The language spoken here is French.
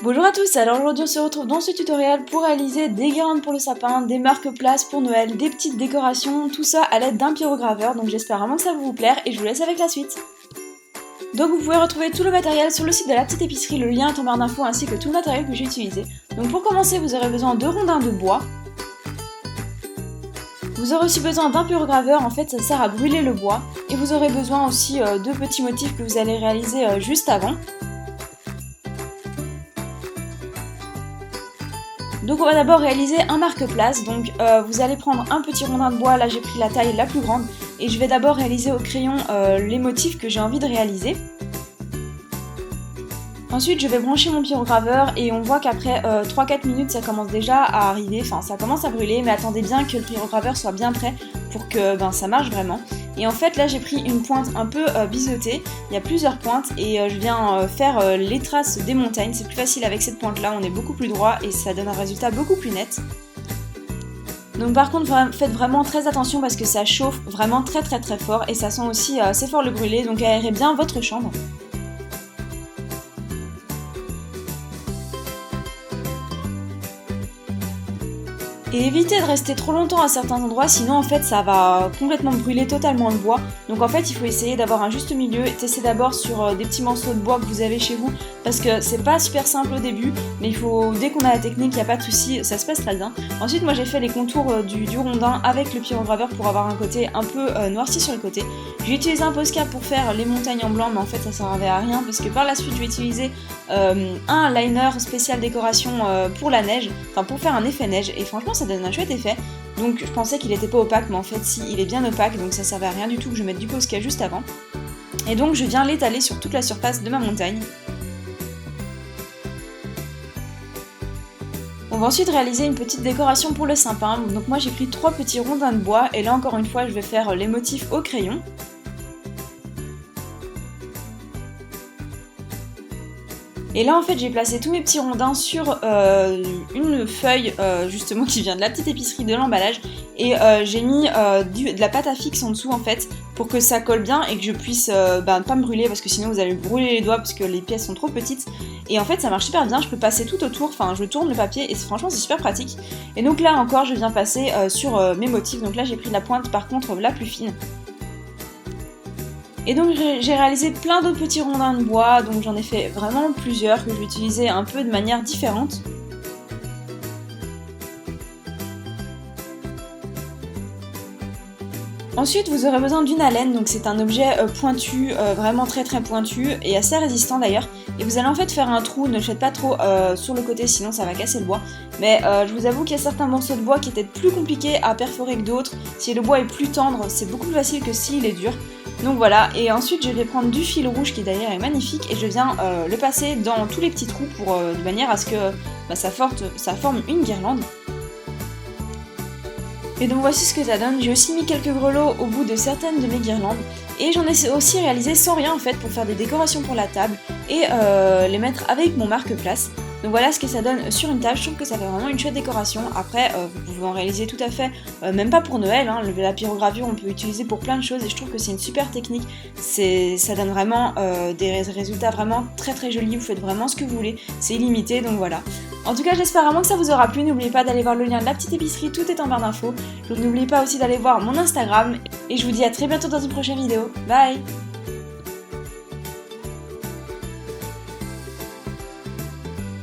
Bonjour à tous, alors aujourd'hui on se retrouve dans ce tutoriel pour réaliser des guirlandes pour le sapin, des marque-places pour Noël, des petites décorations, tout ça à l'aide d'un pyrograveur, donc j'espère vraiment que ça va vous plaire et je vous laisse avec la suite. Donc vous pouvez retrouver tout le matériel sur le site de la petite épicerie, le lien est en barre d'infos ainsi que tout le matériel que j'ai utilisé. Donc pour commencer vous aurez besoin de rondins de bois. Vous aurez aussi besoin d'un pyrograveur, en fait ça sert à brûler le bois. Et vous aurez besoin aussi de petits motifs que vous allez réaliser juste avant. Donc on va d'abord réaliser un marque-place, donc vous allez prendre un petit rondin de bois, là j'ai pris la taille la plus grande, et je vais d'abord réaliser au crayon les motifs que j'ai envie de réaliser. Ensuite je vais brancher mon pyrograveur et on voit qu'après 3-4 minutes ça commence déjà à arriver, enfin ça commence à brûler, mais attendez bien que le pyrograveur soit bien prêt pour que ça marche vraiment. Et en fait là j'ai pris une pointe un peu biseautée, il y a plusieurs pointes et je viens faire les traces des montagnes, c'est plus facile avec cette pointe là, on est beaucoup plus droit et ça donne un résultat beaucoup plus net. Donc par contre faites vraiment très attention parce que ça chauffe vraiment très fort et ça sent aussi assez fort le brûlé, donc aérez bien votre chambre. Et évitez de rester trop longtemps à certains endroits, sinon en fait ça va complètement brûler totalement le bois. Donc en fait il faut essayer d'avoir un juste milieu et tester d'abord sur des petits morceaux de bois que vous avez chez vous, parce que c'est pas super simple au début, mais il faut, dès qu'on a la technique, il n'y a pas de souci, ça se passe très bien. Ensuite moi j'ai fait les contours du rondin avec le pyrograveur pour avoir un côté un peu noirci sur le côté. J'ai utilisé un Posca pour faire les montagnes en blanc, mais en fait ça servait à rien parce que par la suite je vais utiliser un liner spécial décoration pour la neige, enfin pour faire un effet neige, et franchement ça donne un chouette effet. Donc je pensais qu'il était pas opaque, mais en fait si, il est bien opaque, donc ça servait à rien du tout que je mette du Posca juste avant. Et donc je viens l'étaler sur toute la surface de ma montagne. On va ensuite réaliser une petite décoration pour le sapin. Donc moi j'ai pris 3 petits rondins de bois, et là encore une fois je vais faire les motifs au crayon. Et là en fait j'ai placé tous mes petits rondins sur une feuille justement qui vient de la petite épicerie de l'emballage, et j'ai mis de la pâte à fixe en dessous en fait pour que ça colle bien et que je puisse pas me brûler, parce que sinon vous allez me brûler les doigts parce que les pièces sont trop petites. Et en fait ça marche super bien, je peux passer tout autour, enfin je tourne le papier et franchement c'est super pratique. Et donc là encore je viens passer sur mes motifs, donc là j'ai pris la pointe par contre la plus fine. Et donc j'ai réalisé plein d'autres petits rondins de bois, donc j'en ai fait vraiment plusieurs que je vais utiliser un peu de manière différente. Ensuite vous aurez besoin d'une alène, donc c'est un objet pointu, vraiment très pointu et assez résistant d'ailleurs. Et vous allez en fait faire un trou, ne le faites pas trop sur le côté sinon ça va casser le bois. Mais je vous avoue qu'il y a certains morceaux de bois qui étaient plus compliqués à perforer que d'autres. Si le bois est plus tendre, c'est beaucoup plus facile que s'il est dur. Donc voilà, et ensuite je vais prendre du fil rouge qui d'ailleurs est magnifique et je viens le passer dans tous les petits trous pour de manière à ce que ça forme une guirlande. Et donc voici ce que ça donne. J'ai aussi mis quelques grelots au bout de certaines de mes guirlandes, et j'en ai aussi réalisé sans rien en fait pour faire des décorations pour la table et les mettre avec mon marque-place. Donc voilà ce que ça donne sur une table, je trouve que ça fait vraiment une chouette décoration. Après vous pouvez en réaliser tout à fait, même pas pour Noël, hein. La pyrogravure on peut l'utiliser pour plein de choses et je trouve que c'est une super technique. Ça donne vraiment des résultats vraiment très jolis, vous faites vraiment ce que vous voulez, c'est illimité, donc voilà. En tout cas j'espère vraiment que ça vous aura plu, n'oubliez pas d'aller voir le lien de la petite épicerie, tout est en barre d'infos. N'oubliez pas aussi d'aller voir mon Instagram et je vous dis à très bientôt dans une prochaine vidéo. Bye!